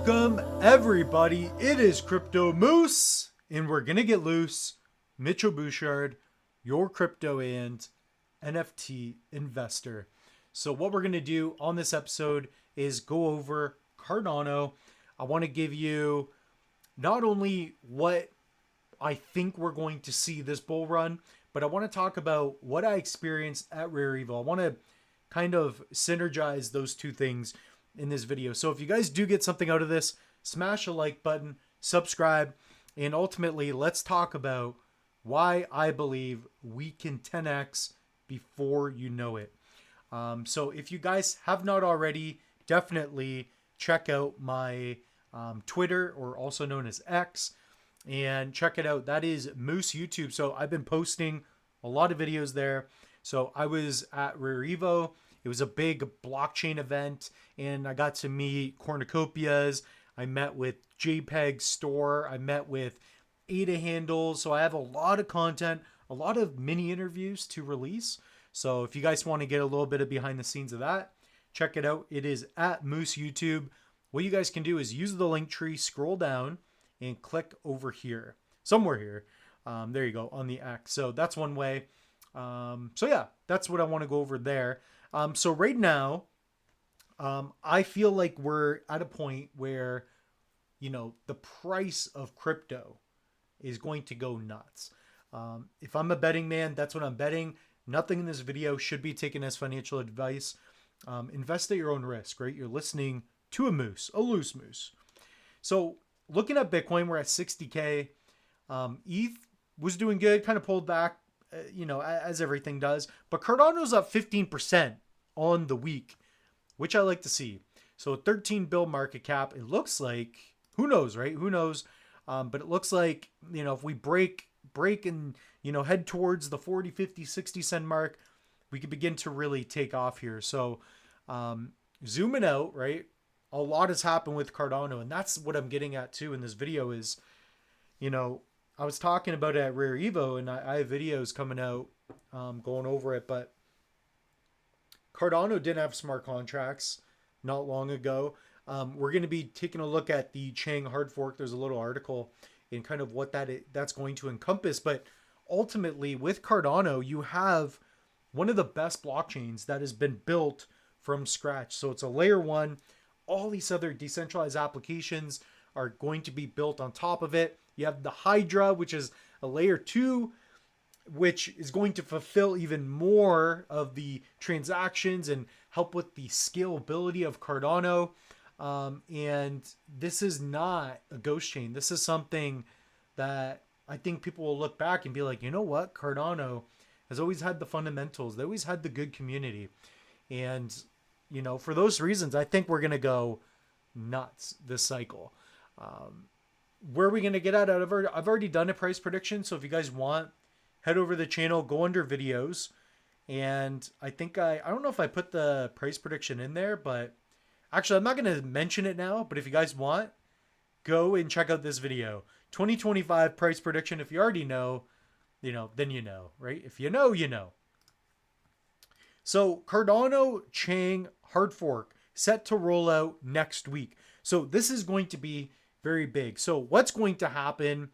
Welcome everybody, it is Crypto Moose, and we're gonna get loose. Mitchell Bouchard, your crypto and NFT investor. So what we're gonna do on this episode is go over Cardano. I wanna give you not only what I think we're going to see this bull run, but I wanna talk about what I experienced at Rare Evo. I wanna kind of synergize those two things in this video. So if you guys do get something out of this, smash a like button, subscribe, and ultimately let's talk about why I believe we can 10x before you know it. So if you guys have not already, definitely check out my Twitter, or also known as X, and check it out. That is Moose YouTube. So I've been posting a lot of videos there. So I was at Rare Evo. It was a big blockchain event, and I got to meet cornucopias. I met with JPEG Store. I met with ADA handles. So I have a lot of content, a lot of mini interviews to release. So if you guys want to get a little bit of behind the scenes of that, check it out. It is at Moose YouTube. What you guys can do is use the link tree, scroll down, and click over here, somewhere here. There you go, on the X. So that's one way. So yeah, that's what I want to go over there. So right now, I feel like we're at a point where, you know, the price of crypto is going to go nuts. If I'm a betting man, that's what I'm betting. Nothing in this video should be taken as financial advice. Invest at your own risk, right? You're listening to a moose, a loose moose. So looking at Bitcoin, we're at 60K. ETH was doing good, kind of pulled back, you know, as everything does. But Cardano's up 15% on the week, which I like to see. So 13 bill market cap. It looks like, who knows, right? Who knows? But it looks like, you know, if we break and, you know, head towards the 40, 50, 60 cent mark, we could begin to really take off here. So zooming out, right? A lot has happened with Cardano, and that's what I'm getting at too in this video is, you know, I was talking about it at Rare Evo, and I have videos coming out going over it, but Cardano didn't have smart contracts not long ago. We're going to be taking a look at the Chang hard fork. There's a little article in kind of what that's going to encompass. But ultimately, with Cardano, you have one of the best blockchains that has been built from scratch. So it's a layer one. All these other decentralized applications are going to be built on top of it. You have the Hydra, which is a layer two, which is going to fulfill even more of the transactions and help with the scalability of Cardano. And this is not a ghost chain. This is something that I think people will look back and be like, you know what? Cardano has always had the fundamentals. They always had the good community. And, you know, for those reasons, I think we're going to go nuts this cycle. Where are we going to get at? I've already done a price prediction. So if you guys want, head over to the channel, go under videos. And I think I don't know if I put the price prediction in there, but actually I'm not going to mention it now. But if you guys want, go and check out this video. 2025 price prediction. If you already know, you know, then you know, right? If you know, you know. So Cardano Chang hard fork set to roll out next week. So this is going to be very big. So what's going to happen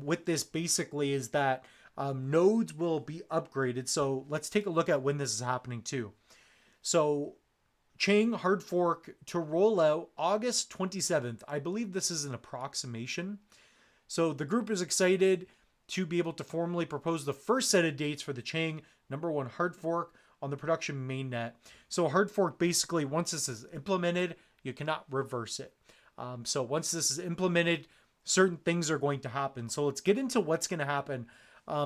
with this basically is that nodes will be upgraded. So let's take a look at when this is happening too. So Chang hard fork to roll out August 27th. I believe this is an approximation. So the group is excited to be able to formally propose the first set of dates for the Chang #1 hard fork on the production mainnet. So hard fork, basically, once this is implemented, you cannot reverse it. So once this is implemented, certain things are going to happen. So let's get into what's going to happen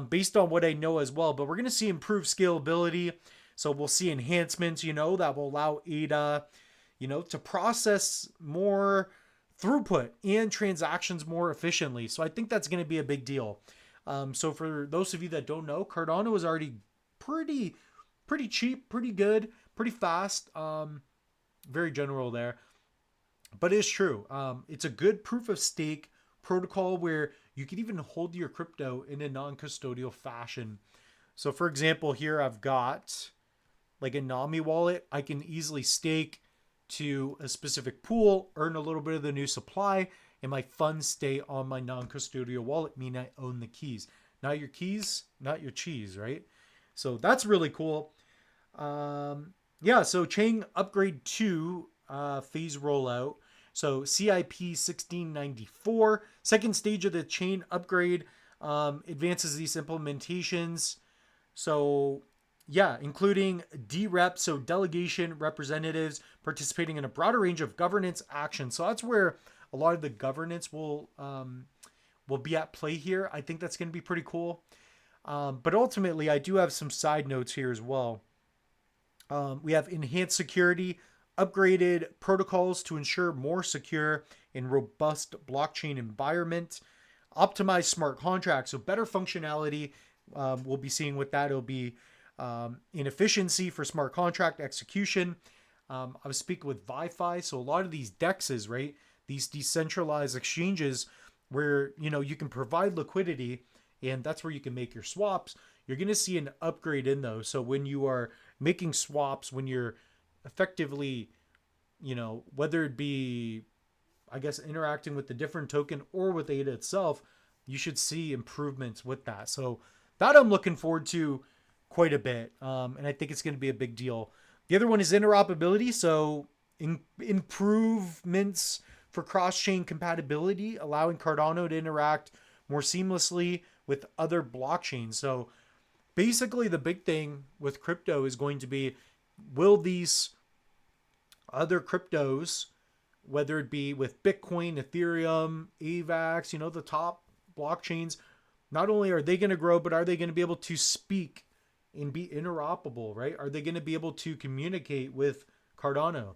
based on what I know as well. But we're going to see improved scalability. So we'll see enhancements, you know, that will allow ADA, you know, to process more throughput and transactions more efficiently. So I think that's going to be a big deal. So for those of you that don't know, Cardano is already pretty cheap, pretty good, pretty fast. Very general there. But it's true. It's a good proof of stake protocol where you can even hold your crypto in a non-custodial fashion. So for example, here I've got like a Nami wallet. I can easily stake to a specific pool, earn a little bit of the new supply, and my funds stay on my non-custodial wallet, meaning I own the keys. Not your keys, not your cheese, right? So that's really cool. Yeah, so Chang Upgrade 2 phase rollout. So CIP 1694, second stage of the chain upgrade, advances these implementations. So yeah, including DREP, so delegation representatives participating in a broader range of governance actions. So that's where a lot of the governance will be at play here. I think that's going to be pretty cool. But ultimately, I do have some side notes here as well. We have enhanced security, upgraded protocols to ensure more secure and robust blockchain environment, optimized smart contracts, so better functionality. We'll be seeing with that. It'll be in efficiency for smart contract execution. I was speaking with Wi-Fi, so a lot of these DEXs, right? These decentralized exchanges where, you know, you can provide liquidity and that's where you can make your swaps. You're going to see an upgrade in those. So when you are making swaps, when you're effectively, you know, whether it be, I guess, interacting with the different token or with ADA itself, you should see improvements with that. So that I'm looking forward to quite a bit. And I think it's going to be a big deal. The other one is interoperability. So improvements for cross-chain compatibility, allowing Cardano to interact more seamlessly with other blockchains. So basically the big thing with crypto is going to be, will these other cryptos, whether it be with Bitcoin, Ethereum, AVAX, you know, the top blockchains, not only are they going to grow, but are they going to be able to speak and be interoperable, right? Are they going to be able to communicate with Cardano?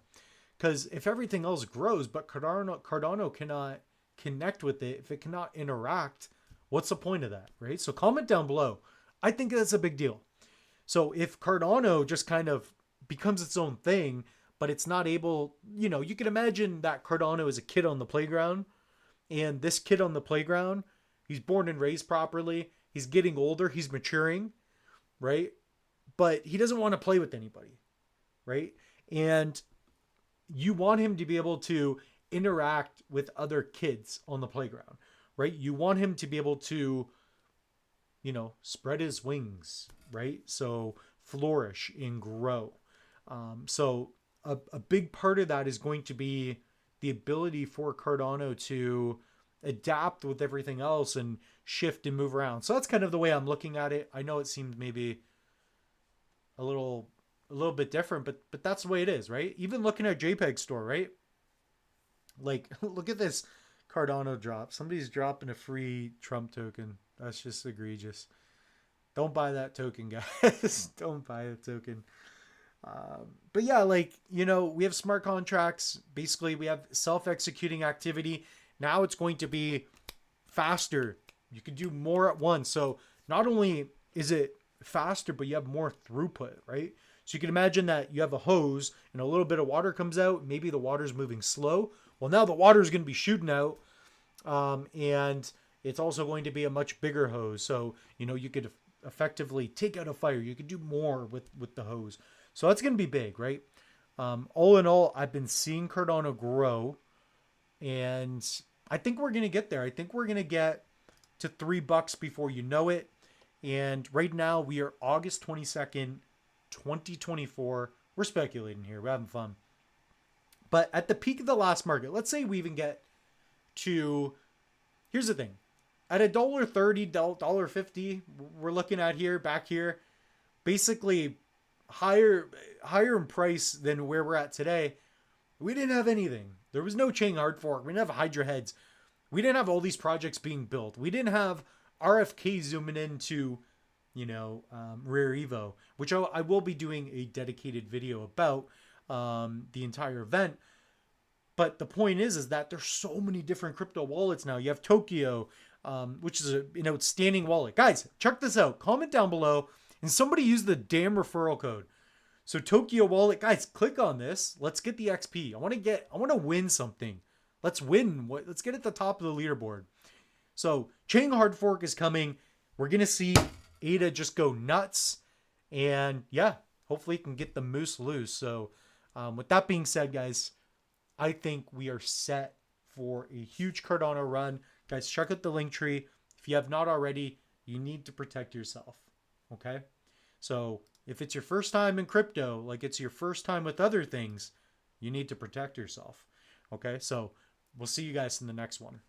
Because if everything else grows, but Cardano cannot connect with it, if it cannot interact, what's the point of that, right? So comment down below. I think that's a big deal. So if Cardano just kind of becomes its own thing, but it's not able, you know, you can imagine that Cardano is a kid on the playground, and this kid on the playground, he's born and raised properly, he's getting older, he's maturing, right? But he doesn't want to play with anybody, right? And you want him to be able to interact with other kids on the playground, right? You want him to be able to, you know, spread his wings, right? So flourish and grow. So a big part of that is going to be the ability for Cardano to adapt with everything else and shift and move around. So that's kind of the way I'm looking at it. I know it seems maybe a little bit different, but that's the way it is, right? Even looking at JPEG store, right? Like, look at this Cardano drop. Somebody's dropping a free Trump token. That's just egregious. Don't buy that token, guys. Don't buy a token. But yeah, like, you know, we have smart contracts. Basically, we have self-executing activity. Now it's going to be faster. You can do more at once. So not only is it faster, but you have more throughput, right? So you can imagine that you have a hose and a little bit of water comes out. Maybe the water's moving slow. Well, now the water is going to be shooting out. And it's also going to be a much bigger hose. So, you know, you could effectively take out a fire. You could do more with the hose. So that's going to be big, right? All in all, I've been seeing Cardano grow. And I think we're going to get there. I think we're going to get to $3 before you know it. And right now we are August 22nd, 2024. We're speculating here. We're having fun. But at the peak of the last market, let's say we even get to, here's the thing. At $1.30, $1.50, we're looking at here, back here, basically higher in price than where we're at today. We didn't have anything. There was no Chang hard fork. We didn't have Hydra heads. We didn't have all these projects being built. We didn't have RFK zooming into, you know, Rare Evo, which I will be doing a dedicated video about the entire event. But the point is that there's so many different crypto wallets now. You have Tokyo, which is an outstanding wallet. Guys, check this out. Comment down below and somebody use the damn referral code. So Tokyo wallet, guys, click on this. Let's get the XP. I want to win something. Let's win. Let's get at the top of the leaderboard. So Chang hard fork is coming. We're going to see ADA just go nuts. And yeah, hopefully you can get the moose loose. So With that being said, guys, I think we are set for a huge Cardano run. Guys, check out the link tree. If you have not already, you need to protect yourself. Okay? So if it's your first time in crypto, like it's your first time with other things, you need to protect yourself. Okay? So we'll see you guys in the next one.